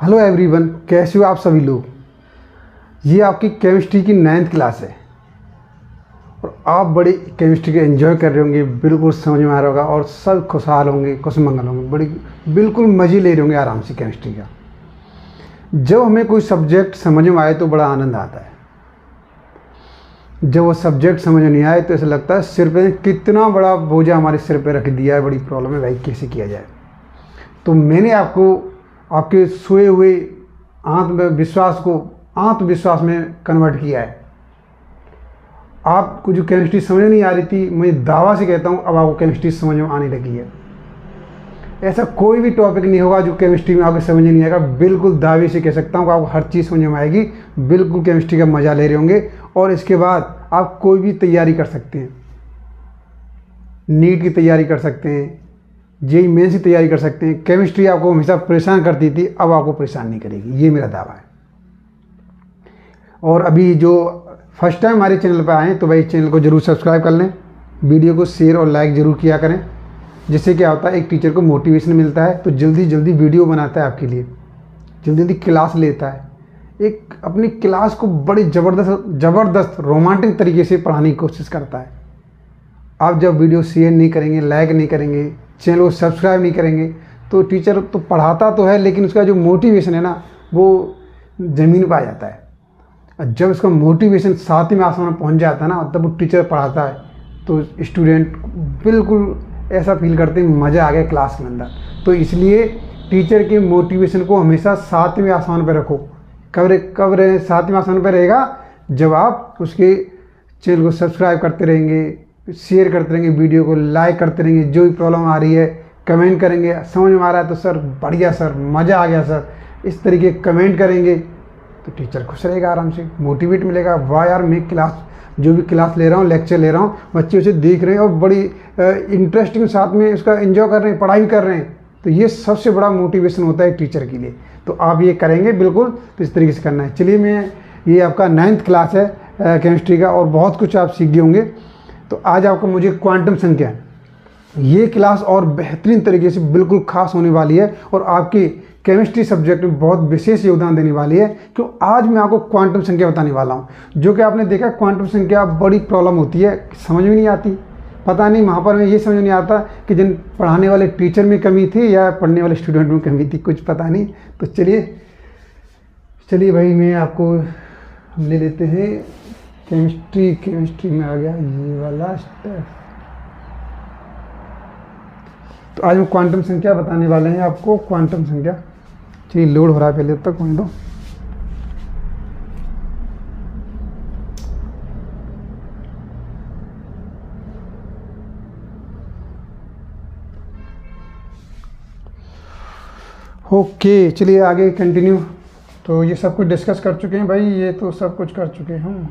Hello everyone, कैसे हो आप सभी लोग। ये आपकी केमिस्ट्री की 9th क्लास है और आप बड़ी केमिस्ट्री के एंजॉय कर रहे होंगे, बिल्कुल समझ में आ रहा होगा और सब खुशहाल होंगे, खुशमंगल होंगे, बड़ी बिल्कुल मज़े ले रहे होंगे आराम से केमिस्ट्री का। जब हमें कोई सब्जेक्ट समझ में आए तो बड़ा आनंद आता है। जब वो सब्जेक्ट समझ नहीं आए तो ऐसा लगता है सिर पे कितना बड़ा बोझा हमारे सिर पे रख दिया है, बड़ी प्रॉब्लम है भाई, कैसे किया जाए। तो मैंने आपको आपके सोए हुए आत्मविश्वास को आत्मविश्वास में कन्वर्ट किया है। आपको जो केमिस्ट्री समझ नहीं आ रही थी, मैं दावा से कहता हूँ अब आपको केमिस्ट्री समझ में आने लगी है। ऐसा कोई भी टॉपिक नहीं होगा जो केमिस्ट्री में आपको समझ नहीं आएगा। बिल्कुल दावे से कह सकता हूँ कि आपको हर चीज़ समझ में आएगी। बिल्कुल केमिस्ट्री का मज़ा ले रहे होंगे और इसके बाद आप कोई भी तैयारी कर सकते हैं। नीट की तैयारी कर सकते हैं, जेईई मेंस की तैयारी कर सकते हैं। केमिस्ट्री आपको हमेशा परेशान करती थी, अब आपको परेशान नहीं करेगी, ये मेरा दावा है। और अभी जो फर्स्ट टाइम हमारे चैनल पर आए तो भाई चैनल को जरूर सब्सक्राइब कर लें, वीडियो को शेयर और लाइक ज़रूर किया करें। जिससे क्या होता है, एक टीचर को मोटिवेशन मिलता है तो जल्दी जल्दी वीडियो बनाता है आपके लिए, जल्दी जल्दी क्लास लेता है, एक अपनी क्लास को बड़ी ज़बरदस्त रोमांटिक तरीके से पढ़ाने की कोशिश करता है। आप जब वीडियो शेयर नहीं करेंगे, लाइक नहीं करेंगे, चैनल को सब्सक्राइब नहीं करेंगे तो टीचर तो पढ़ाता तो है लेकिन उसका जो मोटिवेशन है ना वो ज़मीन पर आ जाता है। और जब उसका मोटिवेशन 7वें आसमान में पहुंच जाता है ना, तब वो टीचर पढ़ाता है तो स्टूडेंट बिल्कुल ऐसा फील करते हैं मज़ा आ गया क्लास के अंदर। तो इसलिए टीचर के मोटिवेशन को हमेशा 7वें आसमान पर रखो। कब 7वें आसमान पर रहेगा, जब आप उसके चैनल को सब्सक्राइब करते रहेंगे, शेयर करते रहेंगे, वीडियो को लाइक करते रहेंगे, जो भी प्रॉब्लम आ रही है कमेंट करेंगे। समझ में आ रहा है तो सर बढ़िया सर, मज़ा आ गया सर, इस तरीके कमेंट करेंगे तो टीचर खुश रहेगा, आराम से मोटिवेट मिलेगा। वाह यार, मैं क्लास जो भी क्लास ले रहा हूँ, लेक्चर ले रहा हूँ, बच्चे उसे देख रहे हैं और बड़ी इंटरेस्टिंग साथ में उसका एंजॉय कर रहे हैं, पढ़ाई कर रहे हैं। तो ये सबसे बड़ा मोटिवेशन होता है टीचर के लिए। तो आप ये करेंगे बिल्कुल, तो इस तरीके से करना है। चलिए, ये आपका 9th क्लास है केमिस्ट्री का और बहुत कुछ आप सीख गए होंगे। तो आज आपको मुझे क्वांटम संख्या, ये क्लास और बेहतरीन तरीके से बिल्कुल खास होने वाली है और आपके केमिस्ट्री सब्जेक्ट में बहुत विशेष योगदान देने वाली है। क्यों आज मैं आपको क्वांटम संख्या बताने वाला हूँ, जो कि आपने देखा क्वांटम संख्या बड़ी प्रॉब्लम होती है, समझ में नहीं आती। पता नहीं वहाँ पर मैं ये समझ नहीं आता कि जिन पढ़ाने वाले टीचर में कमी थी या पढ़ने वाले स्टूडेंट में कमी थी, कुछ पता नहीं। तो चलिए भाई, मैं आपको हम ले लेते हैं केमिस्ट्री में आ गया ये वाला स्टेप। तो आज हम क्वांटम संख्या बताने वाले हैं आपको, क्वांटम संख्या। चलिए, लोड हो रहा है, पहले तक होने दो। ओके, चलिए आगे कंटिन्यू। तो ये सब कुछ डिस्कस कर चुके हैं भाई, ये तो सब कुछ कर चुके हैं हम।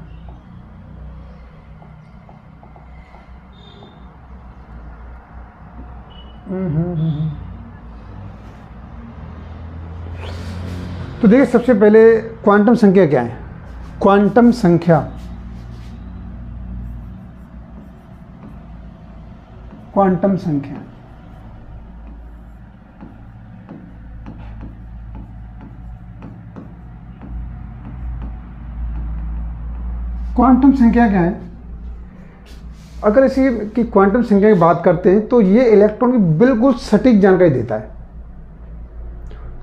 तो देखिए, सबसे पहले क्वांटम संख्या क्या है। क्वांटम संख्या क्वांटम संख्या क्वांटम संख्या क्या है। अगर इसी की क्वांटम संख्या की बात करते हैं तो ये इलेक्ट्रॉन की बिल्कुल सटीक जानकारी देता है।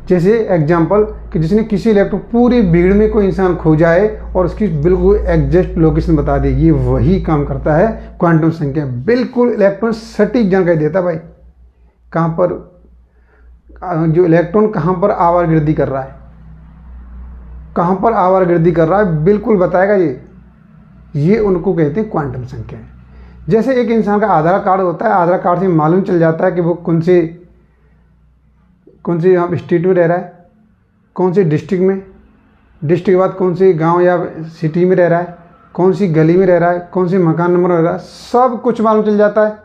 जैसे एग्जांपल कि जिसने किसी इलेक्ट्रॉन, पूरी भीड़ में कोई इंसान खो जाए और उसकी बिल्कुल एग्जैक्ट लोकेशन बता दे, ये वही काम करता है क्वांटम संख्या। बिल्कुल इलेक्ट्रॉन सटीक जानकारी देता है भाई, कहाँ पर जो इलेक्ट्रॉन कहाँ पर आवारगर्दी कर रहा है, कहाँ पर आवारगर्दी कर रहा है, बिल्कुल बताएगा। ये उनको कहते हैं क्वांटम संख्या। जैसे एक इंसान का आधार कार्ड होता है, आधार कार्ड से मालूम चल जाता है कि वो कौन से यहाँ स्टेट में रह रहा है, कौन से डिस्ट्रिक्ट में, डिस्ट्रिक्ट के बाद कौन से गांव या सिटी में रह रहा है, कौन सी गली में रह रहा है, कौन से मकान नंबर रह रहा है, सब कुछ मालूम चल जाता है।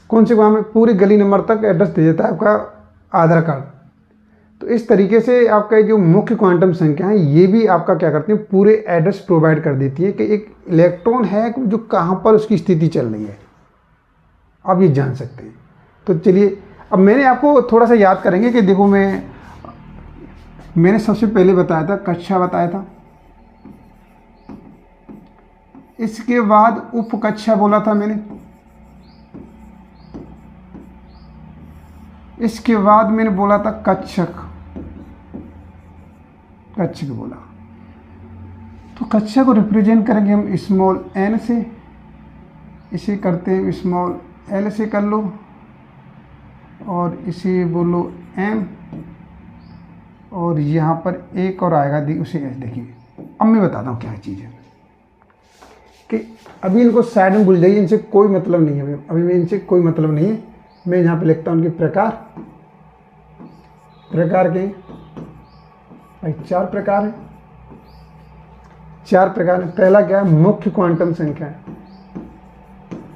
कौन से गांव में, पूरी गली नंबर तक एड्रेस दे देता है आपका आधार कार्ड। तो इस तरीके से आपका जो मुख्य क्वांटम संख्या है, ये भी आपका क्या करती है, पूरे एड्रेस प्रोवाइड कर देती है कि एक इलेक्ट्रॉन है जो कहाँ पर उसकी स्थिति चल रही है, आप ये जान सकते हैं। तो चलिए, अब मैंने आपको थोड़ा सा याद करेंगे कि देखो, मैं मैंने सबसे पहले बताया था कक्षा बताया था, इसके बाद उपकक्षा बोला था मैंने, इसके बाद मैंने बोला था कक्षक, कक्षक बोला। तो कक्षा को रिप्रेजेंट करेंगे हम स्मॉल n से, इसे करते हैं स्मॉल l से कर लो, और इसे बोलो m, और यहाँ पर एक और आएगा उसे s। देखिए अब मैं बताता हूँ क्या चीज़ है कि अभी इनको साइड में भूल जाइए, इनसे कोई मतलब नहीं है, अभी मैं इनसे कोई मतलब नहीं है। मैं यहाँ पे लिखता हूँ उनके प्रकार, प्रकार के भाई 4 प्रकार हैं, 4 प्रकार हैं। पहला क्या है, मुख्य क्वांटम संख्या है,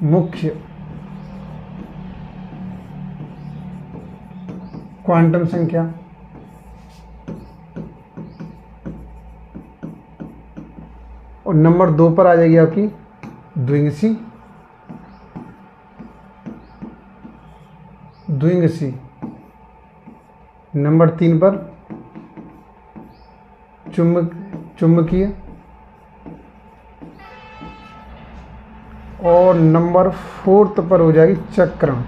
मुख्य क्वांटम संख्या। और नंबर 2 पर आ जाएगी आपकी द्विंगसी, द्विंगसी। नंबर 3 पर चुंबकीय, और नंबर 4 पर हो जाएगी चक्रण।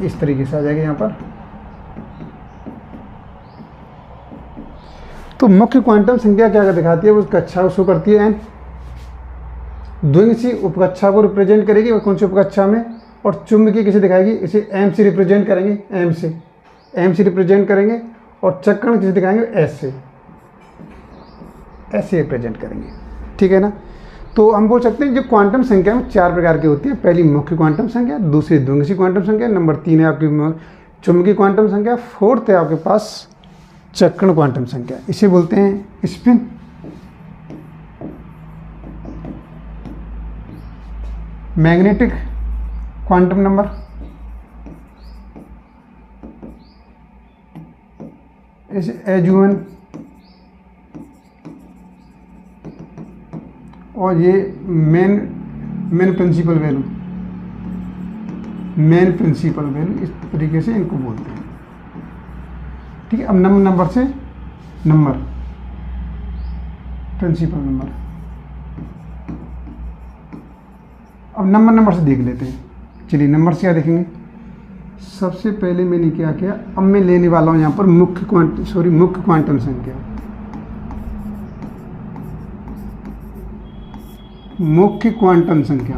इस तरीके से आ जाएगी यहाँ पर। तो मुख्य क्वांटम संख्या क्या दिखाती है, वो कक्षा को शो करती है n। द्विंगसी उपकक्षा को रिप्रेजेंट करेगी, और कौन सी उपकक्षा में, और चुंबकीय किसे दिखाएगी, इसे m से रिप्रेजेंट करेंगे, m से रिप्रेजेंट करेंगे, और चक्रण किसे दिखाएंगे, s से, s से रिप्रेजेंट करेंगे। ठीक है ना। तो हम बोल सकते हैं जो क्वांटम संख्या में 4 प्रकार की होती है, पहली मुख्य क्वांटम संख्या, दूसरी द्विंगसी क्वांटम संख्या, नंबर 3 है आपकी चुंबकीय क्वांटम संख्या, 4th है आपके पास चक्रण क्वांटम संख्या। इसे बोलते हैं स्पिन। मैग्नेटिक क्वांटम नंबर, इसे एजुअन, और ये main principal value, main principal value, इस तरीके से इनको बोलते हैं। ठीक है। अब नंबर से नंबर, प्रिंसिपल नंबर। अब नंबर से देख लेते हैं। चलिए नंबर से क्या देखेंगे, सबसे पहले मैंने क्या किया, अब मैं लेने वाला हूं यहां पर मुख्य क्वांटम संख्या। मुख्य क्वांटम संख्या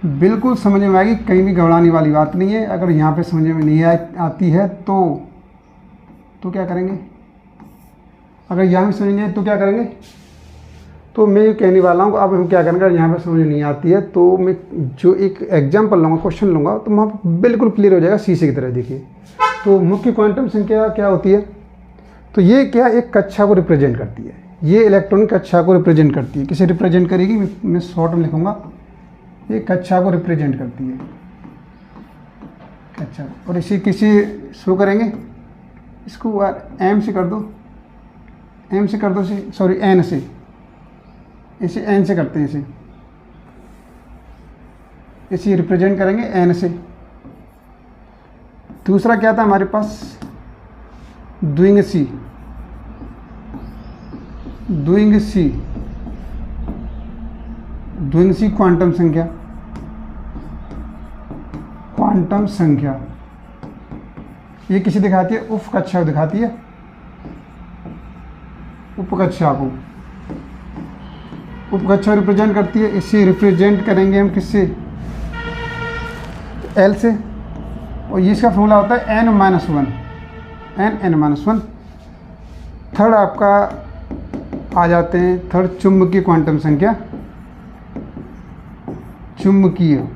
बिल्कुल समझ में आएगी, कहीं भी घबराने वाली बात नहीं है। अगर यहाँ पे समझ में नहीं आती है तो क्या करेंगे, अगर यहाँ भी समझ नहीं आए तो क्या करेंगे, तो मैं ये कहने वाला हूँ। अब हम क्या करेंगे, अगर यहाँ पे समझ नहीं आती है तो मैं जो एक एग्जाम्पल लूँगा, क्वेश्चन लूँगा, तो वहाँ पर बिल्कुल क्लियर हो जाएगा शीशे की तरह। देखिए तो मुख्य क्वांटम संख्या क्या होती है, तो ये क्या एक कक्षा को रिप्रेजेंट करती है, ये इलेक्ट्रॉनिक कक्षा को रिप्रेजेंट करती है। किसे रिप्रेजेंट करेगी, मैं शॉर्ट में लिखूँगा, ये कक्षा को रिप्रेजेंट करती है, कक्षा। और इसे किसी शो करेंगे, इसको m से कर दो, m से कर दो, सॉरी n से, इसे n से करते हैं, इसे रिप्रेजेंट करेंगे n से। दूसरा क्या था हमारे पास, द्विंगसी, द्विंगसी क्वांटम संख्या, क्वांटम संख्या ये किसे दिखाती है, उपकक्षा को दिखाती है, उपकक्षा को, उपकक्षा रिप्रेजेंट करती है। इसे रिप्रेजेंट करेंगे हम किससे, L से, और ये इसका फॉर्मूला होता है n-1। थर्ड आपका आ जाते हैं, थर्ड चुंबकीय क्वांटम संख्या, चुंबकीय,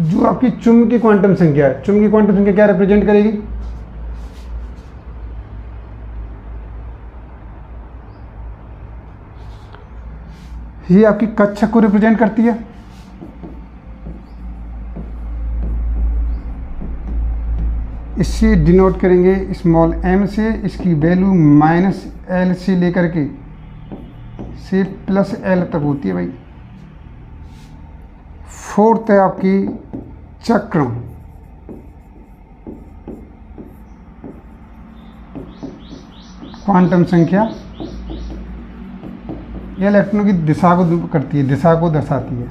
जो आपकी चुंबकीय क्वांटम संख्या है, चुंबकीय क्वांटम संख्या क्या रिप्रेजेंट करेगी, ये आपकी कक्षा को रिप्रेजेंट करती है। इससे डिनोट करेंगे स्मॉल m से, इसकी वैल्यू -L से लेकर के से प्लस एल तक होती है भाई। फोर्थ है आपकी चक्रण, क्वांटम संख्या। यह इलेक्ट्रॉनों की दिशा को करती है, दिशा को दर्शाती है,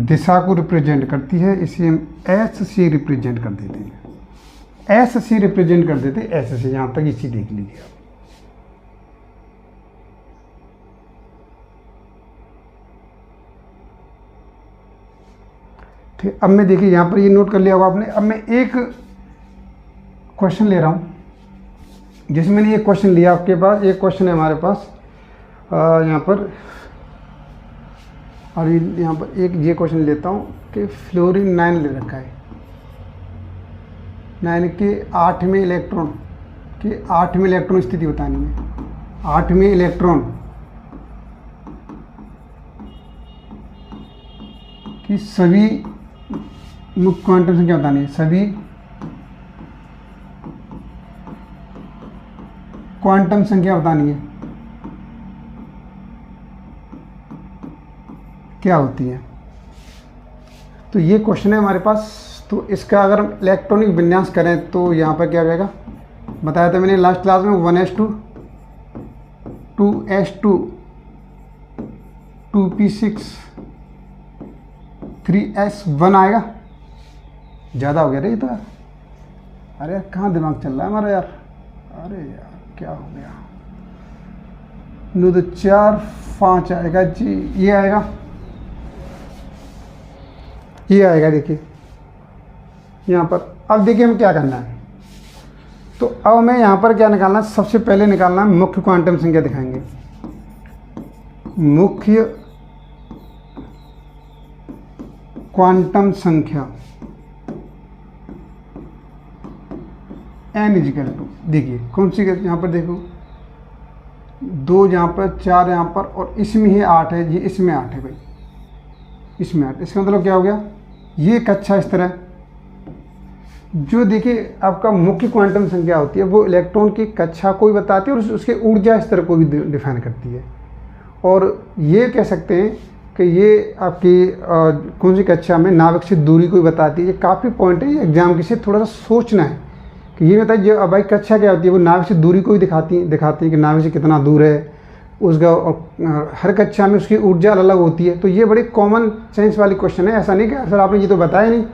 दिशा को रिप्रेजेंट करती है। इसे हम एस से रिप्रेजेंट कर देते हैं, एस से रिप्रेजेंट कर देते हैं, एस से। यहाँ तक इसी देख लीजिए आप। ठीक, अब मैं देखिए यहाँ पर ये नोट कर लिया होगा आपने। अब मैं एक क्वेश्चन ले रहा हूँ, जैसे मैंने एक क्वेश्चन लिया आपके पास, एक क्वेश्चन है हमारे पास यहाँ पर, और यहाँ पर एक ये क्वेश्चन लेता हूँ कि फ्लोरीन 9 ले रखा है, 9 के 8वें इलेक्ट्रॉन की 8वें इलेक्ट्रॉन स्थिति बतानी है। 8वें इलेक्ट्रॉन की सभी मुख्य क्वांटम संख्या बतानी है, सभी क्वांटम संख्या बतानी है क्या होती है। तो ये क्वेश्चन है हमारे पास। तो इसका अगर हम इलेक्ट्रॉनिक विन्यास करें तो यहाँ पर क्या हो जाएगा, बताया था मैंने लास्ट क्लास में, 1s2 2s2 2p6 3s1 आएगा। ज़्यादा हो गया रे ये तो यार। अरे यार कहाँ दिमाग चल रहा है हमारा यार। अरे यार क्या हो गया। 9 2 4 5 आएगा जी, ये आएगा, ये आएगा। देखिए यहाँ पर। अब देखिए हमें क्या करना है। तो अब हमें यहाँ पर क्या निकालना है, सबसे पहले निकालना है मुख्य क्वांटम संख्या। दिखाएंगे मुख्य क्वांटम संख्या n इजिकल टू, देखिए कौन सी, यहाँ पर देखो 2 यहाँ पर, 4 यहाँ पर, और इसमें ही 8 है जी, इसमें 8 है भाई, इसमें 8। इसका मतलब क्या हो गया, ये कक्षा इस तरह जो देखिए आपका मुख्य क्वांटम संख्या होती है वो इलेक्ट्रॉन की कक्षा को भी बताती है और उसके ऊर्जा स्तर को भी डिफाइन करती है। और ये कह सकते हैं कि ये आपकी कौन सी कक्षा में नाभिक से दूरी को भी बताती है। ये काफ़ी पॉइंट है, ये एग्जाम के से थोड़ा सा सोचना है कि ये बताइए जो भाई कक्षा क्या होती है, वो नाभिक से दूरी को भी दिखाती है कि नाभिक से कितना दूर है उसका, और हर कक्षा में उसकी ऊर्जा अलग अलग होती है। तो ये बड़ी कॉमन सेंस वाली क्वेश्चन है, ऐसा नहीं कि सर आपने ये तो बताया नहीं।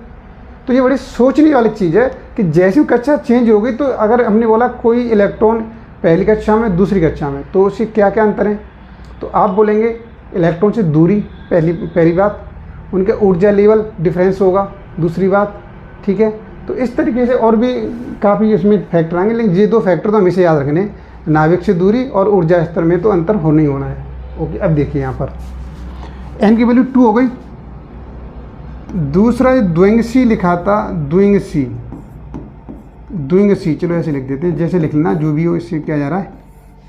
तो ये बड़ी सोचने वाली चीज़ है कि जैसी कक्षा चेंज हो गई, तो अगर हमने बोला कोई इलेक्ट्रॉन पहली कक्षा में दूसरी कक्षा में, तो उसके क्या क्या अंतर है, तो आप बोलेंगे इलेक्ट्रॉन से दूरी पहली बात, उनके ऊर्जा लेवल डिफरेंस होगा दूसरी बात, ठीक है। तो इस तरीके से और भी काफ़ी इसमें फैक्टर आएंगे, लेकिन ये 2 फैक्टर तो हमेशा याद रखने, नाभिक से दूरी और ऊर्जा स्तर में तो अंतर होना ही होना है। ओके, अब देखिए यहाँ पर n की वैल्यू 2 हो गई। दूसरा द्विंगसी लिखा था, द्विंगसी, चलो ऐसे लिख देते हैं, जैसे लिख लेना जो भी हो, इससे क्या जा रहा है,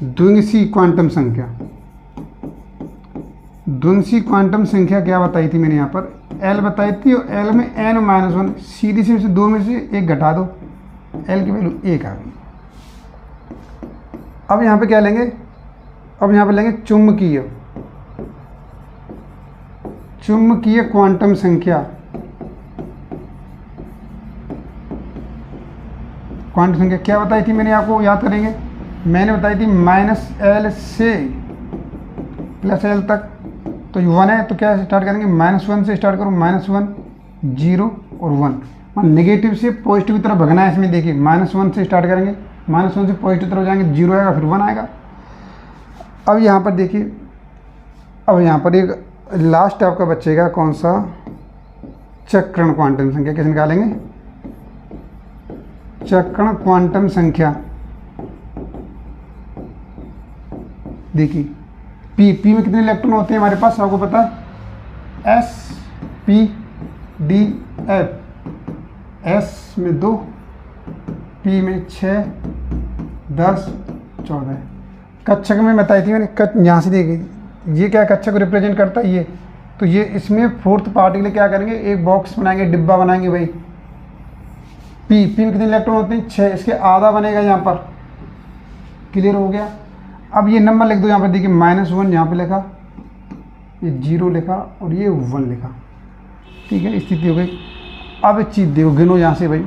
द्विंगसी क्वांटम संख्या। द्विंगसी क्वांटम संख्या क्या बताई थी मैंने यहाँ पर, L बताई थी, और L में n-1, सीधी से 2 में से 1 घटा दो, L की वैल्यू 1 आ गई। अब यहाँ पे क्या लेंगे, अब यहाँ पे लेंगे चुंबकीय क्वांटम संख्या। क्वांटम संख्या क्या बताई थी मैंने, आपको याद करेंगे, मैंने बताई थी -L से +L तक। तो 1 है तो क्या स्टार्ट करेंगे, -1 से स्टार्ट करो, -1 0 और 1। नेगेटिव से पॉजिटिव की तरफ भगना है इसमें। देखिए -1 से स्टार्ट करेंगे, -1 से पॉजिटिव तरफ जाएंगे, 0 आएगा फिर 1 आएगा। अब यहाँ पर देखिए, अब यहाँ पर एक लास्ट आपका बचेगा कौन सा, चक्रण क्वांटम संख्या। कैसे निकालेंगे, चक्रण क्वांटम संख्या। देखिए पी में कितने इलेक्ट्रॉन होते हैं हमारे पास, आपको पता है, S P D F, S में 2, P में 6 10 14। कक्षक में बताई थी मैंने, यहाँ से देखिए ये क्या कक्षक को रिप्रेजेंट करता है, ये तो ये इसमें 4th पार्ट के लिए क्या करेंगे, एक बॉक्स बनाएंगे, डिब्बा बनाएंगे भाई। पी में कितने इलेक्ट्रॉन होते हैं, 6, इसके आधा बनेगा यहाँ पर, क्लियर हो गया। अब ये नंबर लिख दो यहाँ पर, देखिए -1 यहाँ पे लिखा, ये 0 लिखा और ये 1 लिखा, ठीक है, स्थिति हो गई। अब एक चीज़ देखो, गिनो यहाँ से भाई,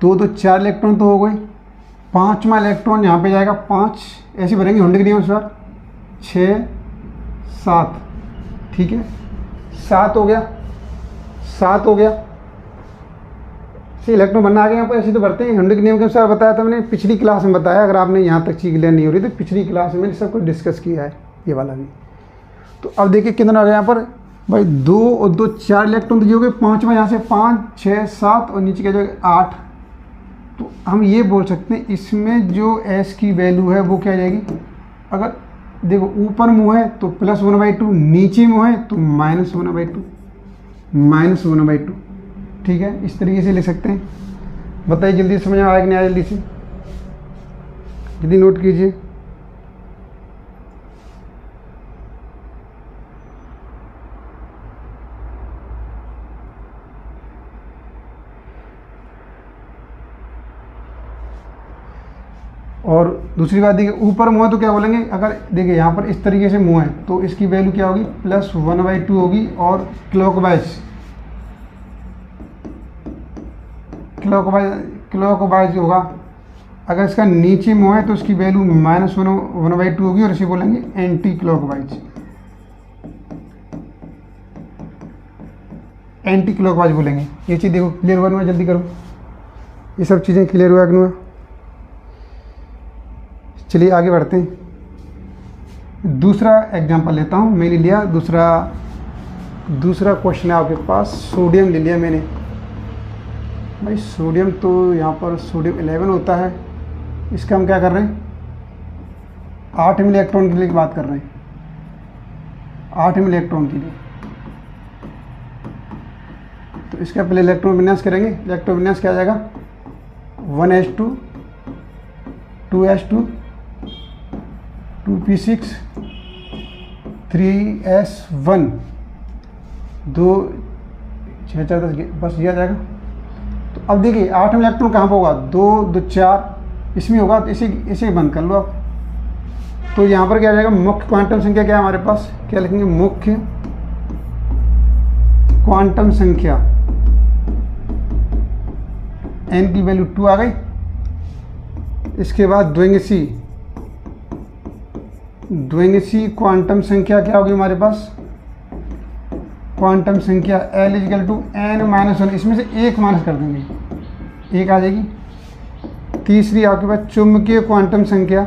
2 तो 4 इलेक्ट्रॉन तो हो गए, 5वां इलेक्ट्रॉन यहाँ पे जाएगा 5, ऐसे भरेंगे हुंडी के नियम अनुसार, 6 7, ठीक है, 7 हो गया, 7 हो गया, से इलेक्ट्रॉन बनना आ गया यहाँ पर, ऐसे तो भरते हैं हुंडी के नियम के अनुसार। बताया था मैंने पिछली क्लास में, बताया, अगर आपने यहाँ तक चीज़ क्लियर नहीं हो रही तो पिछली क्लास में मैंने सब कुछ डिस्कस किया है, ये वाला भी। तो अब देखिए कितना आ गया यहाँ पर भाई, 2 और 2 4 इलेक्ट्रॉन तो हो गए, 5वां यहाँ से 5 6 7 और नीचे क्या जाएगा 8। तो हम ये बोल सकते हैं इसमें जो S की वैल्यू है वो क्या जाएगी, अगर देखो ऊपर मुँह है तो +1/2, नीचे मुँह है तो -1/2, -1/2, ठीक है, इस तरीके से लिख सकते हैं। बताइए जल्दी समझ में आया कि नहीं आया, जल्दी से जल्दी नोट कीजिए। और दूसरी बात देखिए, ऊपर मुँह है तो क्या बोलेंगे, अगर देखिए यहाँ पर इस तरीके से मुँह है तो इसकी वैल्यू क्या होगी, +1/2 होगी, और क्लॉकवाइज होगा। अगर इसका नीचे मुँह है तो इसकी वैल्यू -1/2 होगी, और इसे बोलेंगे एंटी क्लॉकवाइज बोलेंगे। ये चीज़ देखो क्लियर हुआ ना, जल्दी करो, ये सब चीज़ें क्लियर हुआ कि नहीं? चलिए आगे बढ़ते हैं। दूसरा एग्जांपल लेता हूँ, मैंने लिया दूसरा क्वेश्चन है आपके पास, सोडियम ले लिया मैंने। भाई सोडियम तो यहाँ पर सोडियम 11 होता है, इसका हम क्या कर रहे हैं, 8वें इलेक्ट्रॉन के लिए बात कर रहे हैं, 8वें इलेक्ट्रॉन के लिए। तो इसका पहले इलेक्ट्रॉन विन्यास करेंगे। इलेक्ट्रॉन विन्यास क्या आ जाएगा, 1s2 2s2 2p6 3s1 2 6 4 10, बस ये आ जाएगा। तो अब देखिए 8वें इलेक्ट्रॉन कहाँ पर होगा, 2 2 4 इसमें होगा, तो इसे बंद कर लो आप। तो यहाँ पर क्या आ जाएगा, मुख्य क्वांटम संख्या क्या है हमारे पास, क्या लिखेंगे, मुख्य क्वांटम संख्या, n की वैल्यू 2 आ गई। इसके बाद द्विंगसी क्वांटम संख्या क्या होगी हमारे पास, क्वांटम संख्या L = n-1, इसमें से 1 माइनस कर देंगे, 1 आ जाएगी। तीसरी आपके पास चुंबकीय क्वांटम संख्या,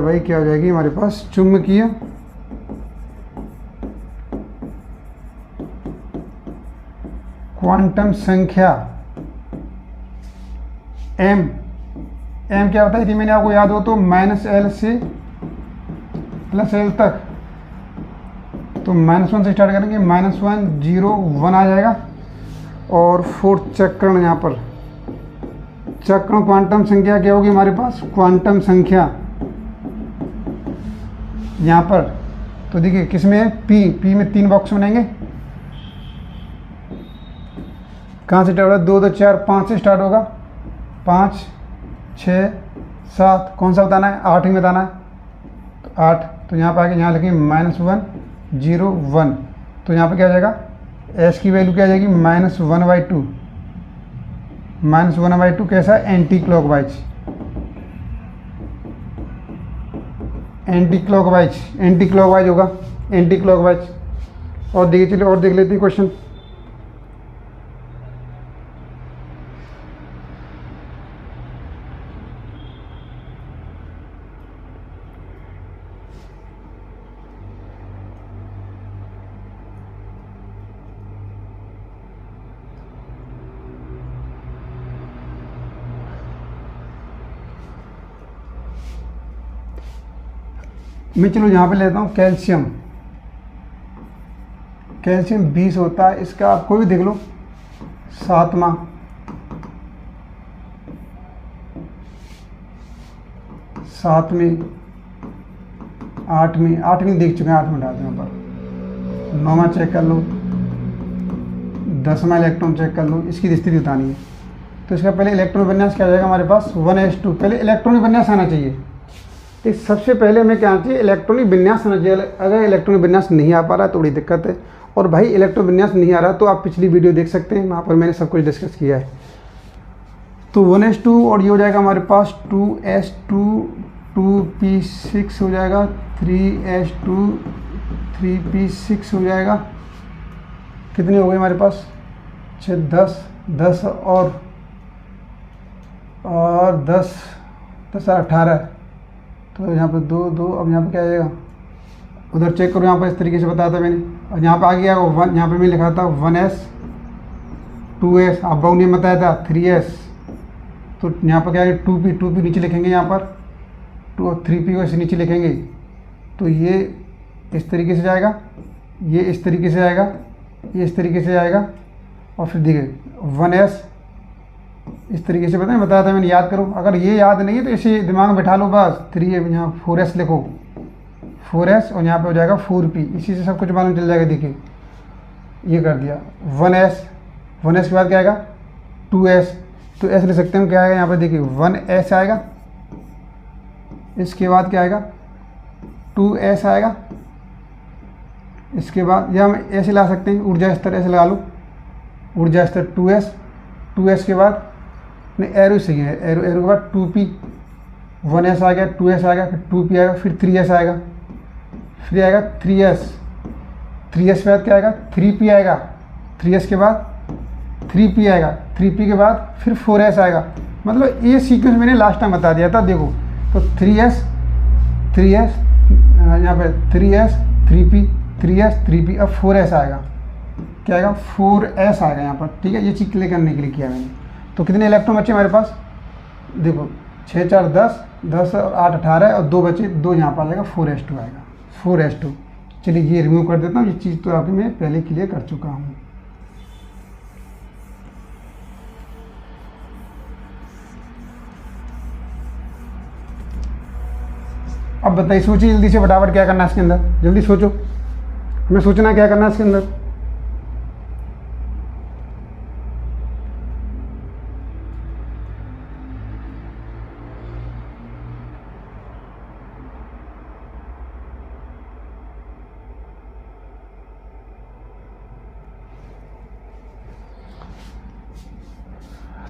भाई क्या हो जाएगी हमारे पास, चुंबकीय क्वांटम संख्या m क्या होता है, यदि मैंने आपको याद हो तो -L से +L तक, तो -1 से स्टार्ट करेंगे, -1 0 1 आ जाएगा। और 4th चक्रण, यहाँ पर चक्रण क्वांटम संख्या क्या होगी हमारे पास, क्वांटम संख्या यहाँ पर, तो देखिए किसमें है, P में 3 बॉक्स बनेंगे। कहाँ से स्टार्ट होगा, 2 2 4 5 से स्टार्ट होगा, 5 6 7, कौन सा बताना है, 8 ही बताना है, तो 8। तो यहाँ पर आके यहाँ लिखेंगे -1 0 1, तो यहाँ पे क्या आ जाएगा, S की वैल्यू क्या आ जाएगी, -1/2 कैसा, एंटी क्लॉकवाइज, होगा, एंटी क्लॉकवाइज। और देखिए, चलिए और देख लेते हैं क्वेश्चन। मैं चलो यहाँ पे लेता हूँ कैल्शियम 20 होता है, इसका आप कोई भी देख लो, 7वां 8वीं देख चुके हैं, 8 में डालते हैं पर 9वां चेक कर लो, 10वां इलेक्ट्रॉन चेक कर लो, इसकी स्थिति बतानी है। तो इसका पहले इलेक्ट्रॉन विन्यास क्या आ जाएगा हमारे पास 1s2। पहले इलेक्ट्रॉनिक विन्यास आना चाहिए। तो सबसे पहले हमें क्या आना चाहिए, इलेक्ट्रॉनिक विन्यास आना चाहिए। अगर इलेक्ट्रॉनिक विन्यास नहीं आ पा रहा है तो बड़ी दिक्कत है। और भाई इलेक्ट्रॉनिक विन्यास नहीं आ रहा तो आप पिछली वीडियो देख सकते हैं, वहाँ पर मैंने सब कुछ डिस्कस किया है। तो 1s2 और ये हो जाएगा हमारे पास 2s2 2p6 हो जाएगा, 3s2 3p6 हो जाएगा। कितने हो गए हमारे पास 6 10 और 10 18। तो यहाँ पर 2 अब यहाँ पर क्या आ जाएगा, उधर चेक करो, यहाँ पर इस तरीके से बताया था मैंने। और यहाँ पर आ गया 1, यहाँ पर मैं लिखा था 1s 2s, अब बाबू ने बताया था 3s। तो यहाँ पर क्या है 2p नीचे लिखेंगे, यहाँ पर 2 और 3p को ऐसे नीचे लिखेंगे। तो ये इस तरीके से जाएगा, ये इस तरीके से आएगा, ये इस तरीके से आएगा। और फिर देखिए 1s इस तरीके से बताया था मैंने, याद करो। अगर ये याद नहीं है तो इसे दिमाग में बैठा लो बस। 3 यहाँ 4s लिखो, 4s और यहाँ पे हो जाएगा 4p, इसी से सब कुछ मालूम चल जाएगा। देखिए ये कर दिया 1s के बाद क्या आएगा 2s। तो s लिख सकते हैं हम, क्या आएगा यहाँ पर देखिए 1s आएगा, इसके बाद क्या आएगा 2s आएगा। इसके बाद या हम ऐसे ला सकते हैं, ऊर्जा स्तर ऐसे लगा लो, ऊर्जा स्तर 2s के बाद नहीं एरो सही है, एरो के बाद 2p, 1s आ गया, 2s आ गया, फिर 2p आएगा, फिर 3s आएगा, फिर आएगा 3s के बाद क्या आएगा 3p आएगा, 3s के बाद 3p आएगा, 3p के बाद फिर 4s आएगा। मतलब ये सीक्वेंस मैंने लास्ट टाइम बता दिया था। देखो तो 3s यहाँ पे 3s 3p 3s 3p, अब 4s आएगा, क्या आएगा 4s आएगा यहाँ पर। ठीक है, ये चीज़ क्लियर करने के लिए किया मैंने। तो कितने इलेक्ट्रॉन बचे हमारे पास, देखो 6 4 10 और 8 18 और 2 बचे, 2 यहाँ पर आ जाएगा 4s2 आएगा, 4s2। चलिए ये रिमूव कर देता हूँ, ये चीज़ तो अभी मैं पहले क्लियर कर चुका हूँ। अब बताइए, सोचिए जल्दी से फटाफट क्या करना है इसके अंदर, जल्दी सोचो, हमें सोचना क्या करना है इसके अंदर।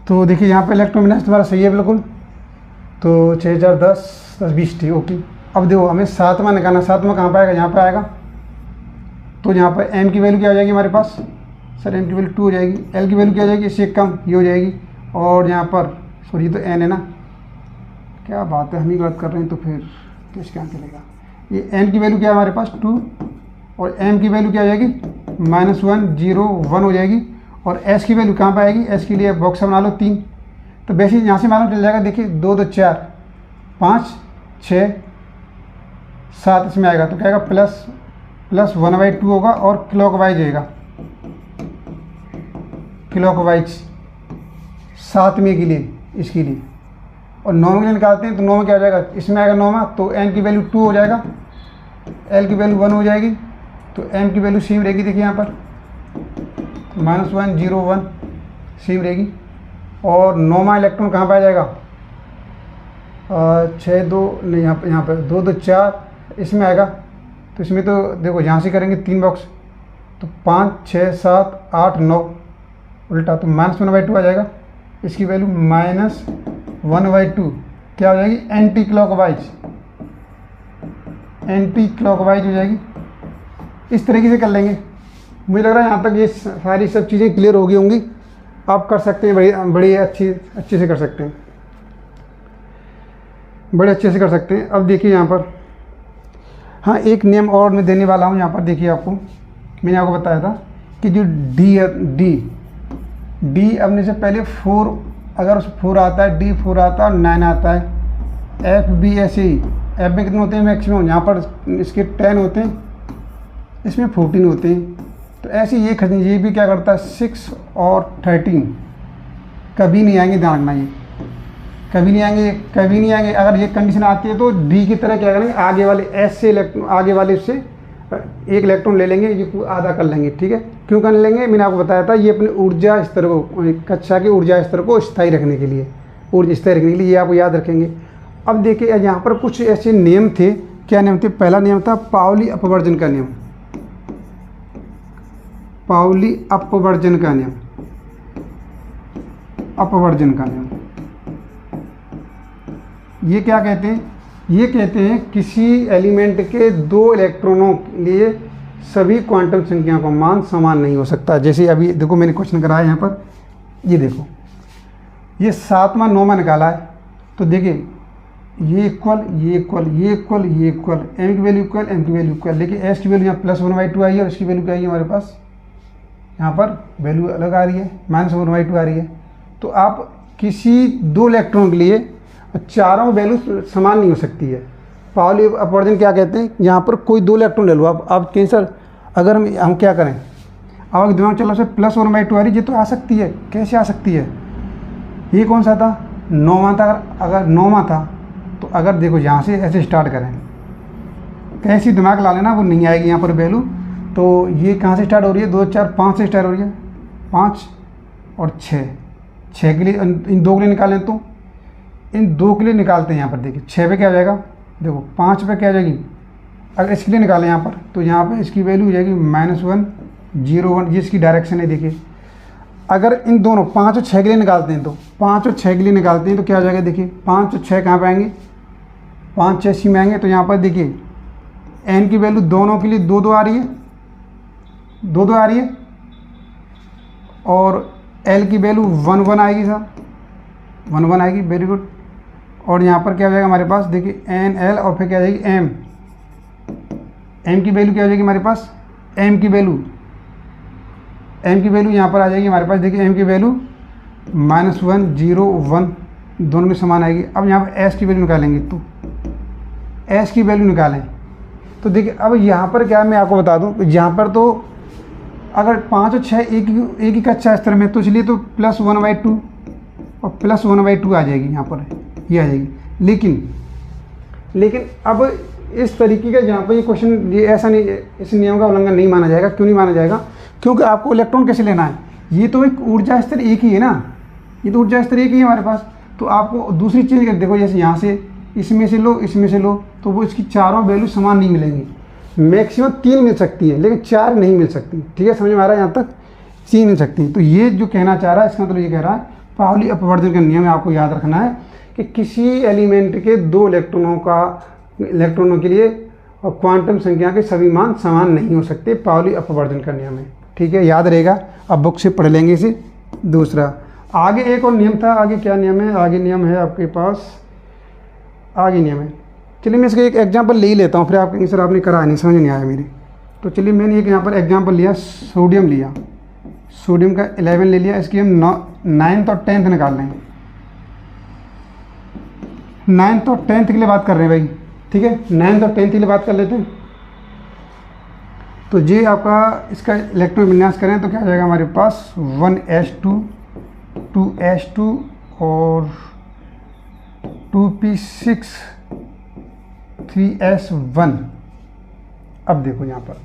तो देखिए यहाँ पे इलेक्ट्रॉन विन्यास तुम्हारा सही है बिल्कुल। तो 6 4 10 10 20 ठीक, ओके। अब देखो हमें 7वां निकालना, 7वां कहाँ पर आएगा, यहाँ पर आएगा। तो यहाँ पर m की वैल्यू क्या हो जाएगी हमारे पास, सर m की वैल्यू 2 हो जाएगी, l की वैल्यू क्या हो जाएगी, इससे कम ये हो जाएगी। और यहाँ पर सॉरी तो n है ना, क्या बात है, हम ही गलत कर रहे हैं तो फिर तो इसका चलेगा। ये n की वैल्यू क्या है हमारे पास 2, और m की वैल्यू क्या हो जाएगी -1 0 1 हो जाएगी। और s की वैल्यू कहाँ पर आएगी, s के लिए बॉक्स बना लो 3। तो वैसे यहाँ से मालूम चल जाएगा, देखिए 2 2 4 5 6 7 इसमें आएगा। तो क्या आएगा प्लस 1/2 होगा और क्लॉकवाइज आएगा, क्लॉकवाइज 7वें के लिए, इसके लिए। और 9वें के लिए निकालते हैं तो 9 में क्या हो जाएगा, इसमें आएगा 9वां। तो n की वैल्यू 2 हो जाएगा, l की वैल्यू 1 हो जाएगी। तो m की वैल्यू सेम रहेगी, देखिए यहाँ पर -1 0 1 सेम रहेगी। और 9वां इलेक्ट्रॉन कहाँ पर आ जाएगा, 6 2 नहीं, यहाँ पर 2 2 4 इसमें आएगा। तो इसमें तो देखो यहाँ से करेंगे 3 बॉक्स, तो 5 6 7 8 9 उल्टा, तो -1/2 आ जाएगा। इसकी वैल्यू -1/2 क्या हो जाएगी, एंटी क्लॉकवाइज हो जाएगी। इस तरीके से कर लेंगे। मुझे लग रहा है यहाँ तक ये सारी सब चीज़ें क्लियर हो गई होंगी। आप कर सकते हैं, बड़ी अच्छे से कर सकते हैं, बड़े अच्छे से कर सकते हैं। अब देखिए यहाँ पर, हाँ एक नियम और मैं देने वाला हूँ यहाँ पर। देखिए आपको मैंने आपको बताया था कि जो डी अपने से पहले 4, अगर 4 आता है, डी 4 आता है और 9 आता है। एफ भी ऐसे ही, एफ में कितने होते हैं मैक्सिमम, यहाँ पर इसके 10 होते हैं, इसमें 14 होते हैं। तो ऐसे ये भी क्या करता है 6 और 13 कभी नहीं आएंगे, ध्यान रखना, ये कभी नहीं आएंगे। अगर ये कंडीशन आती है तो डी की तरह क्या करेंगे, आगे वाले एस से आगे वाले से एक इलेक्ट्रॉन ले लेंगे, ये आधा कर लेंगे, ठीक है। क्यों कर लेंगे, मैंने आपको बताया था, ये अपने ऊर्जा स्तर को, कक्षा के ऊर्जा स्तर को स्थायी रखने के लिए, ऊर्जा स्थायी रखने के लिए, ये आपको याद रखेंगे। अब देखिए यहाँ पर कुछ ऐसे नियम थे। क्या नियम थे? पहला नियम था पाउली अपवर्जन का नियम, पाउली अपवर्जन का नियम, अपवर्जन का नियम। ये क्या कहते हैं? ये कहते हैं किसी एलिमेंट के दो इलेक्ट्रॉनों के लिए सभी क्वांटम संख्या का मान समान नहीं हो सकता। जैसे अभी देखो मैंने क्वेश्चन कराया यहाँ पर, ये देखो, ये 7वां 9वां निकाला है, तो देखिए ये इक्वल, ये इक्वल, ये इक्वल, ये इक्वल, एम की वैल्यू इक्वल, एम की वैल्यू इक्वल, लेकिन एस की वैल्यू यहाँ +1/2 आई है और इसकी वैल्यू क्या आई है हमारे पास, यहाँ पर वैल्यू अलग आ रही है, -1/2 आ रही है। तो आप किसी दो इलेक्ट्रॉन के लिए चारों वैल्यू समान नहीं हो सकती है। पाउली अपवर्जन क्या कहते हैं? यहाँ पर कोई दो इलेक्ट्रॉन ले लो आप कहीं सर, अगर हम क्या करें, अब दिमाग चलो से +1/2 आ रही, ये तो आ सकती है, कैसे आ सकती है? ये कौन सा था? 9वां था। अगर 9वां था तो अगर देखो यहाँ से ऐसे स्टार्ट करें, कैसी दिमाग ला लेना, वो नहीं आएगी यहाँ पर वैल्यू। तो ये कहाँ से स्टार्ट हो रही है? 2 4 5 से स्टार्ट हो रही है, 5 और 6 के लिए, इन दो के लिए निकालें तो इन दो के लिए निकालते हैं। यहाँ पर देखिए 6 पे क्या हो जाएगा, देखो 5 पे क्या हो जाएगी, अगर इसके लिए निकालें यहाँ पर, तो यहाँ पे इसकी वैल्यू हो जाएगी -1 0 1, ये इसकी डायरेक्शन है। देखिए अगर इन दोनों 5 और 6 के लिए निकालते हैं, तो 5 और 6 के लिए निकालते हैं तो क्या हो जाएगा, देखिए 5 और 6 कहाँ पे आएंगे, 5 6 इसी में आएंगे। तो यहाँ पर देखिए एन की वैल्यू दोनों के लिए 2 2 आ रही है, 2 2 आ रही है, और एल की वैल्यू 1 1 आएगी सर, 1 1 आएगी, वेरी गुड। और यहाँ पर क्या हो जाएगा हमारे पास, देखिए एन एल और फिर क्या आ जाएगी एम, एम की वैल्यू क्या हो जाएगी हमारे पास, एम की वैल्यू यहाँ पर आ जाएगी हमारे पास, देखिए एम की वैल्यू -1 0 1 दोनों में समान आएगी। अब यहाँ पर एस की वैल्यू निकालेंगे, तो एस की वैल्यू निकालें तो देखिए अब यहाँ पर क्या, मैं आपको बता दूँ, यहाँ पर तो अगर 5 और 6 एक ही कक्षा स्तर में, तो इसलिए तो +1/2 और +1/2 आ जाएगी यहाँ पर, ये आ जाएगी। लेकिन अब इस तरीके का जहाँ पर ये क्वेश्चन, ये ऐसा नहीं, इस नियम का उल्लंघन नहीं माना जाएगा। क्यों नहीं माना जाएगा? क्योंकि आपको इलेक्ट्रॉन कैसे लेना है, ये तो एक ऊर्जा स्तर एक ही है ना, ये तो ऊर्जा स्तर एक ही है हमारे पास। तो आपको दूसरी चीज़ कर देखो, जैसे यहाँ से इसमें से लो, इसमें से लो, तो वो इसकी चारों वैल्यू समान नहीं मिलेंगी। मैक्सिमम 3 मिल सकती है, लेकिन 4 नहीं मिल सकती। ठीक है, समझ में आ रहा है? यहाँ तक 3 मिल सकती है। तो ये जो कहना चाह रहा है, इसका मतलब ये कह रहा है पाउली अपवर्जन का नियम आपको याद रखना है कि किसी एलिमेंट के दो इलेक्ट्रॉनों के लिए और क्वांटम संख्या के सभी मान समान नहीं हो सकते। पाउली अपवर्जन का नियम है, ठीक है, याद रहेगा। अब बुक से पढ़ लेंगे इसे। दूसरा, आगे एक और नियम था। आगे क्या नियम है? आगे नियम है आपके पास, आगे नियम है, चलिए मैं इसका एक एग्जांपल ले ही लेता हूँ, फिर आप कहेंगे सर आपने करा नहीं, समझ नहीं आया मेरी। तो चलिए मैंने एक यहाँ पर एग्जांपल लिया, सोडियम लिया, सोडियम का 11 ले लिया। इसकी हम 9th और 10th निकाल लेंगे। 9th और 10th के लिए बात कर रहे हैं भाई, ठीक है, 9th और 10th के लिए बात कर लेते हैं। तो ये आपका इसका इलेक्ट्रॉन विन्यास करें तो क्या हो जाएगा हमारे पास, 1s2 2s2 और 2p6 3s1। अब देखो यहाँ पर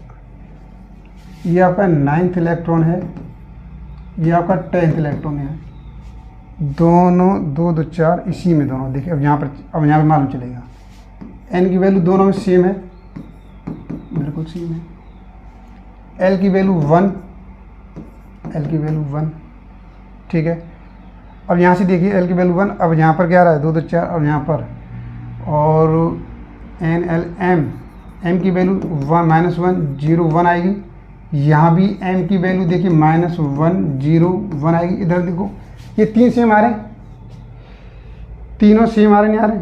ये आपका 9th इलेक्ट्रॉन है, ये आपका 10th इलेक्ट्रॉन है, दोनों 2 2 4 इसी में दोनों। देखिए अब यहाँ पर मालूम चलेगा n की वैल्यू दोनों में सेम है, बिल्कुल सेम है। l की वैल्यू 1, l की वैल्यू 1, ठीक है। अब यहाँ से देखिए l की वैल्यू 1, अब यहाँ पर क्या आ रहा है 2 2 4, और यहाँ पर और n l m की वैल्यू -1 0 1 आएगी। यहाँ भी m की वैल्यू देखिए -1 0 1 आएगी। इधर देखो ये 3 सेम आ रहे हैं, तीनों सेम आ रहे नहीं आ रहे?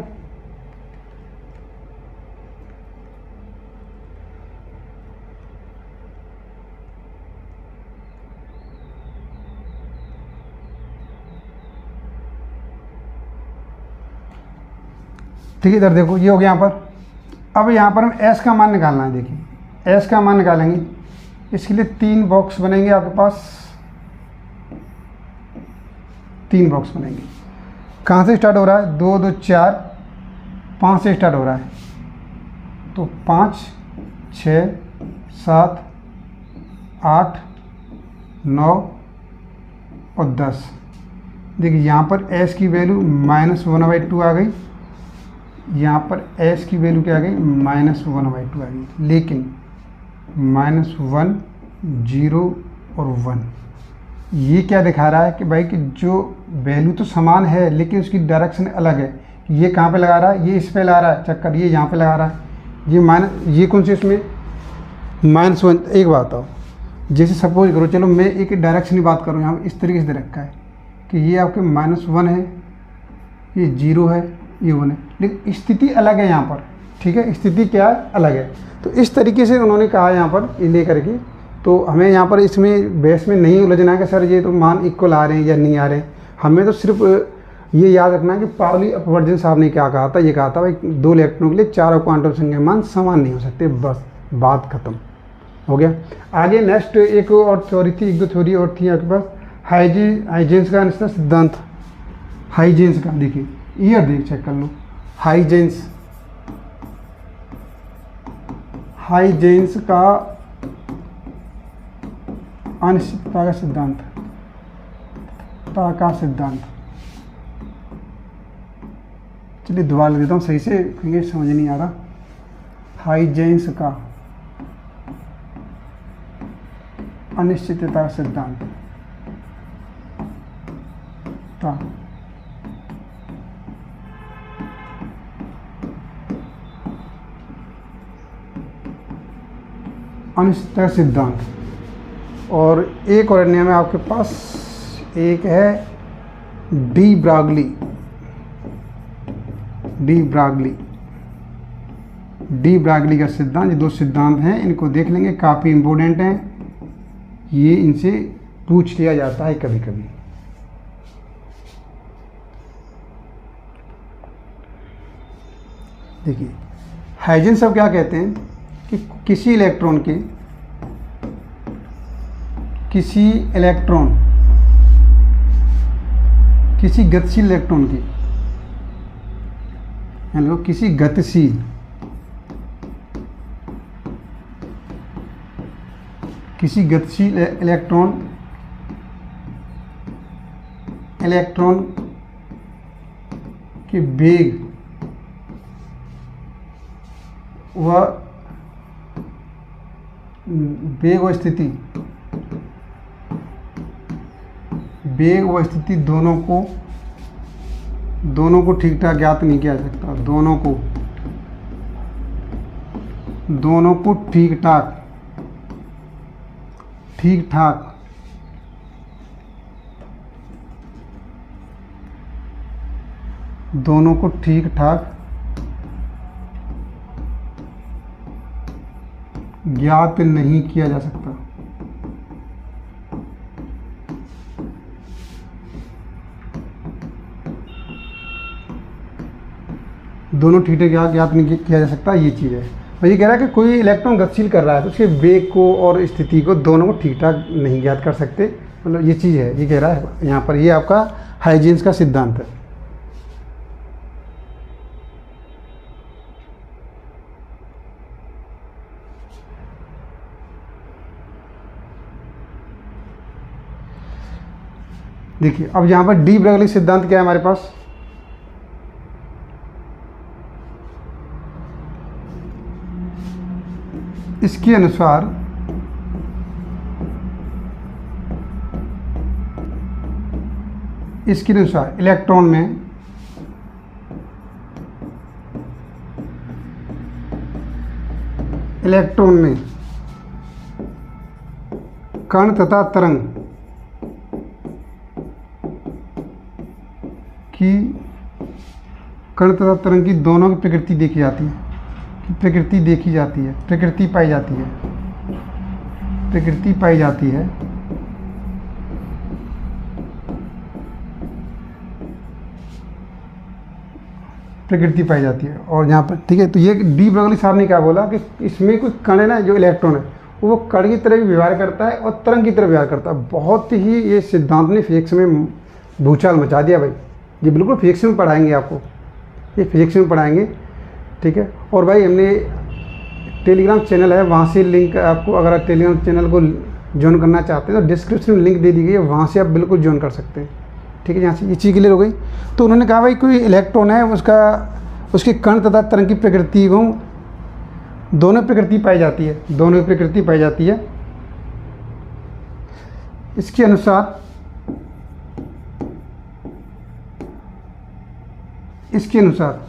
ठीक है, इधर देखो ये हो गया यहाँ पर। अब यहाँ पर हम s का मान निकालना है। देखिए s का मान निकालेंगे, इसके लिए 3 बॉक्स बनेंगे आपके पास, 3 बॉक्स बनेंगे। कहाँ से स्टार्ट हो रहा है? 2 2 4 5 से स्टार्ट हो रहा है, तो 5 6 7, 8, 9 और 10। देखिए यहाँ पर s की वैल्यू -1/2 आ गई, यहाँ पर s की वैल्यू क्या आ गई, -1/2 आ गई। लेकिन -1, 0 और 1, ये क्या दिखा रहा है कि भाई कि जो वैल्यू तो समान है लेकिन उसकी डायरेक्शन अलग है। ये कहाँ पे लगा रहा है, ये इस पे लगा रहा है चक्कर, ये यहाँ पे लगा रहा है, ये कौन से इसमें -1। एक बात बताओ, जैसे सपोज करो, चलो मैं एक डायरेक्शन की बात करूँ, यहाँ इस तरीके से दे रखा है कि ये आपके -1 है, ये 0 है, ये 1 है, लेकिन स्थिति अलग है यहाँ पर, ठीक है, स्थिति क्या है, अलग है। तो इस तरीके से उन्होंने कहा यहाँ पर ये ले करके, तो हमें यहाँ पर इसमें बेस में नहीं उलझना है कि सर ये तो मान इक्वल आ रहे हैं या नहीं आ रहे हैं। हमें तो सिर्फ ये याद रखना है कि पाउली अपवर्जन साहब ने क्या कहा था, ये कहा था भाई 2 इलेक्ट्रॉनों के लिए चारों क्वांटम संख्या मान समान नहीं हो सकते, बस बात खत्म हो गया। आगे नेक्स्ट एक और थ्योरी थी, 1-2 थ्योरी और थी आपके पास, हाइजेंस का सिद्धांत, हाइजेंस का, देखिए ईयर देख चेक कर लो, हाइजेंस का अनिश्चितता का सिद्धांत, चलिए दोबारा लिख देता हूँ सही से क्योंकि समझ नहीं आ रहा। हाइजेंस का अनिश्चितता सिद्धांत अनिश्चितता सिद्धांत। और एक और नियम है आपके पास, एक है डी ब्रागली का सिद्धांत। ये 2 सिद्धांत हैं, इनको देख लेंगे, काफ़ी इम्पोर्टेंट हैं, ये इनसे पूछ लिया जाता है कभी कभी। देखिए हाइजेंस सब क्या कहते हैं कि किसी गतिशील इलेक्ट्रॉन की, हेलो, किसी गतिशील इलेक्ट्रॉन के वेग व स्थिति दोनों को ठीक ठाक ज्ञात नहीं किया जा सकता। दोनों को ठीक ठाक ज्ञात नहीं किया जा सकता। दोनों ठीक ठाक ज्ञात नहीं किया जा सकता, ये चीज़ है। और ये कह रहा है कि कोई इलेक्ट्रॉन गतिशील कर रहा है तो उसके वेग को और स्थिति को दोनों को ठीक ठाक नहीं ज्ञात कर सकते, मतलब ये चीज़ है, ये कह रहा है यहाँ पर। ये आपका हाइजेंस का सिद्धांत है। देखिए अब यहाँ पर डी ब्रागली सिद्धांत क्या है हमारे पास, इसके अनुसार इलेक्ट्रॉन में कण तथा तरंग की दोनों की प्रकृति देखी जाती है, प्रकृति पाई जाती है। और यहाँ पर ठीक है, तो ये डी ब्रागली साहब ने क्या बोला कि इसमें कोई कण है ना, जो इलेक्ट्रॉन है वो कण की तरह भी व्यवहार करता है और तरंग की तरह व्यवहार करता है। बहुत ही ये सिद्धांत ने फिजिक्स में भूचाल मचा दिया भाई। ये बिल्कुल फिजिक्स में पढ़ाएंगे आपको, ये फिजिक्स में पढ़ाएंगे, ठीक है। और भाई हमने टेलीग्राम चैनल है, वहाँ से लिंक आपको, अगर आप टेलीग्राम चैनल को ज्वाइन करना चाहते हैं तो डिस्क्रिप्शन में लिंक दे दी गई है, वहाँ से आप बिल्कुल ज्वाइन कर सकते हैं। ठीक है, यहाँ से ये चीज़ क्लियर हो गई। तो उन्होंने कहा भाई कोई इलेक्ट्रॉन है, उसके कण तथा तरंग की प्रकृति को दोनों प्रकृति पाई जाती है, दोनों की प्रकृति पाई जाती है। इसके अनुसार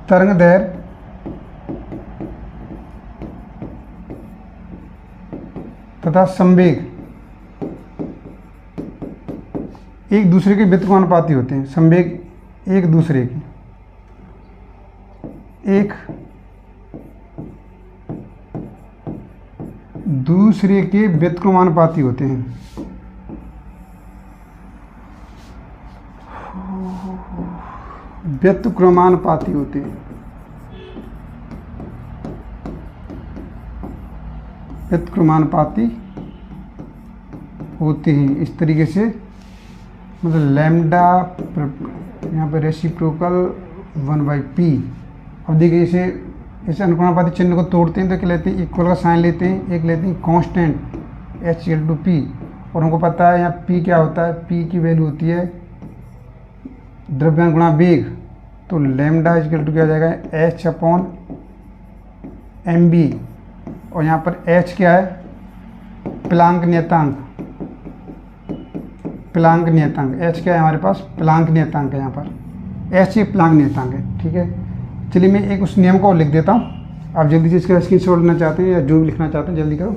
तरंग दैर्घ्य तथा संवेग एक दूसरे के व्युत्क्रमानुपाती होते हैं। संवेग एक दूसरे के व्युत्क्रमानुपाती होते हैं। व्युत्क्रमानुपाती होते हैं, व्युत्क्रमानुपाती होते हैं। इस तरीके से मतलब लैम्डा यहाँ पर रेसिप्रोकल 1/p। अब देखिए इसे अनुक्रमानुपाती चिन्ह को तोड़ते हैं तो क्या लेते हैं, इक्वल का साइन लेते हैं, एक लेते हैं कांस्टेंट H/P, और हमको पता है यहाँ p क्या होता है, p की वैल्यू होती है द्रव्यमान गुणा वेग। तो लैम्डा = क्या हो जाएगा, H/mv, और यहाँ पर h क्या है, प्लांक नियतांक। h क्या है हमारे पास, प्लांक नियतांक है। यहाँ पर h ही प्लांक नियतांक है। ठीक है, चलिए मैं एक उस नियम को लिख देता हूँ। आप जल्दी से इसका स्क्रीनशॉट लेना चाहते हैं या जो भी लिखना चाहते हैं जल्दी करो।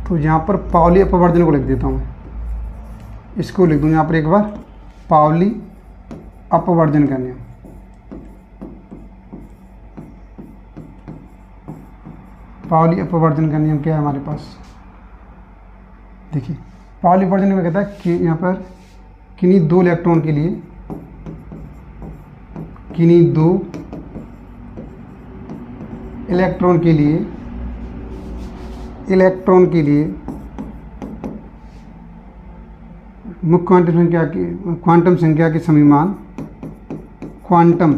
तो यहाँ पर पाउली अपवर्जन को लिख देता हूँ, इसको लिख दूँ यहाँ पर एक बार, पाउली अपवर्जन का नियम। पाउली अपवर्जन का नियम क्या है हमारे पास, देखिए पाउली अपवर्जन में कहता है कि यहाँ पर किन्हीं दो इलेक्ट्रॉन के लिए, किन्हीं दो इलेक्ट्रॉन के लिए मुख्य क्वांटम संख्या के समीमान, क्वांटम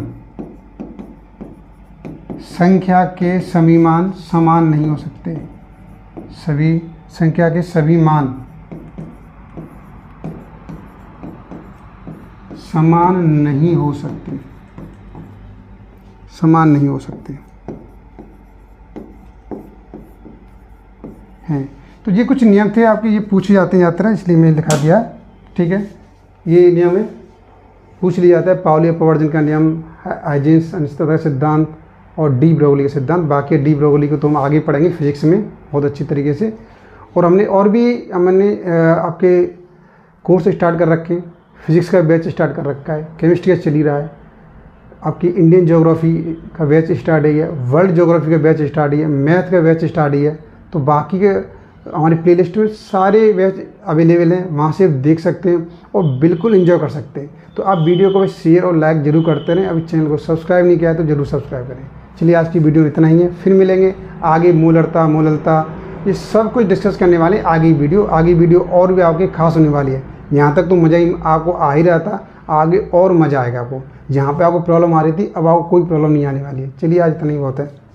संख्या के समीमान समान नहीं हो सकते। सभी संख्या के सभी मान समान नहीं हो सकते, समान नहीं हो सकते हैं। तो ये कुछ नियम थे आपके, ये पूछे जाते हैं ज़्यादातर, इसलिए मैंने लिखा दिया। ठीक है, ये नियम है, पूछ लिया जाता है। पाउली अपवर्जन का नियम, हाइजेंस अनिश्चितता सिद्धांत और डी ब्रोगली का सिद्धांत। बाकी डी ब्रोगली को तो हम आगे पढ़ेंगे फिजिक्स में बहुत अच्छी तरीके से। और हमने आपके कोर्स स्टार्ट कर रखे हैं, फिजिक्स का बैच स्टार्ट कर रखा है, केमिस्ट्री का चल ही रहा है, आपकी इंडियन ज्योग्राफी का बैच स्टार्ट है, वर्ल्ड ज्योग्राफी का बैच स्टार्ट है, मैथ का बैच स्टार्ट है। तो बाकी के हमारी प्लेलिस्ट में सारे बैच अवेलेबल हैं, वहाँ से देख सकते हैं और बिल्कुल एंजॉय कर सकते हैं। तो आप वीडियो को शेयर और लाइक जरूर करते रहें। अभी चैनल को सब्सक्राइब नहीं किया है तो जरूर सब्सक्राइब करें। चलिए आज की वीडियो में इतना ही है, फिर मिलेंगे आगे। मोलरता ये सब कुछ डिस्कस करने वाले आगे वीडियो और भी आपके खास होने वाली है। यहाँ तक तो मज़ा ही आपको आ ही रहा था, आगे और मज़ा आएगा आपको। जहाँ पे आपको प्रॉब्लम आ रही थी अब आपको कोई प्रॉब्लम नहीं आने वाली है। चलिए आज इतना ही बहुत है।